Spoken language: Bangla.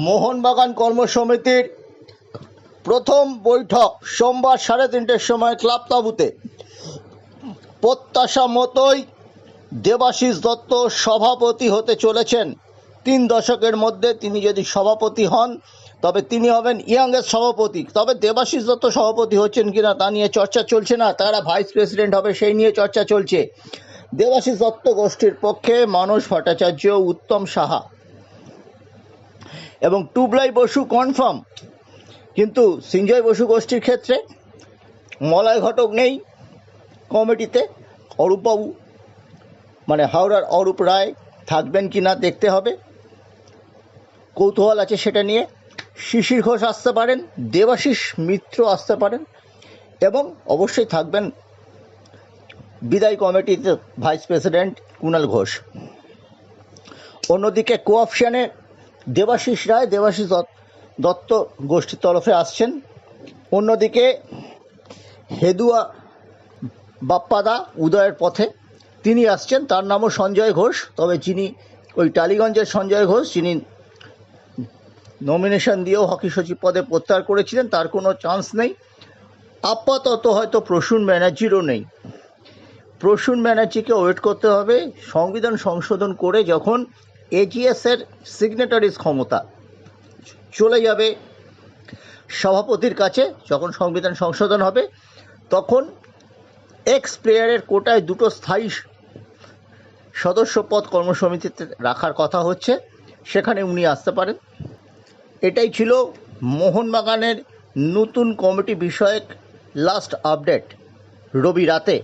মোহনবাগান কর্মসমিতির প্রথম বৈঠক সোমবার 3:30টার সময় ক্লাব তাঁবুতে। প্রত্যাশা মতোই দেবাশিস দত্ত সভাপতি হতে চলেছেন। 3 দশকের মধ্যে তিনি যদি সভাপতি হন তবে তিনি হবেন ইয়াংয়েস্ট সভাপতি। তবে দেবাশিস দত্ত সভাপতি হচ্ছেন কিনা তা নিয়ে চর্চা চলছে না, তারা ভাইস প্রেসিডেন্ট হবে সেই নিয়ে চর্চা চলছে। দেবাশিস দত্ত গোষ্ঠীর পক্ষে মানস ভট্টাচার্য, উত্তম সাহা এবং টুবলাই বসু কনফার্ম, কিন্তু সিঞ্জয় বসু গোষ্ঠীর ক্ষেত্রে মলয় ঘটক নেই কমিটিতে। অরূপবাবু মানে হাওড়ার অরূপ রায় থাকবেন কি না দেখতে হবে, কৌতূহল আছে সেটা নিয়ে। শিশির ঘোষ আসতে পারেন, দেবাশিস মিত্র আসতে পারেন এবং অবশ্যই থাকবেন বিদায় কমিটিতে ভাইস প্রেসিডেন্ট কুণাল ঘোষ। অন্যদিকে কোঅপশনে দেবাশিস রায়, দেবাশিস দত্ত গোষ্ঠীর তরফে আসছেন। অন্যদিকে হেদুয়া বাপ্পাদা উদয়ের পথে তিনি আসছেন, তার নামও সঞ্জয় ঘোষ। তবে যিনি ওই টালিগঞ্জের সঞ্জয় ঘোষ, যিনি নমিনেশন দিয়েও হকি সচিব পদে প্রত্যাহার করেছিলেন, তার কোনো চান্স নেই। আপাতত হয়তো প্রসূন ব্যানার্জিরও নেই। প্রসূন ব্যানার্জিকে ওয়েট করতে হবে সংবিধান সংশোধন করে যখন এজিএসের সিগনেটারিজ ক্ষমতা চলে যাবে সভাপতির কাছে, যখন সংবিধান সংশোধন হবে তখন এক্স প্লেয়ারের কোটায় 2টো স্থায়ী সদস্য পদ কর্মসমিতিতে রাখার কথা হচ্ছে, সেখানে উনি আসতে পারেন। এটাই ছিল মোহনবাগানের নতুন কমিটি বিষয়ক লাস্ট আপডেট রবি রাতে।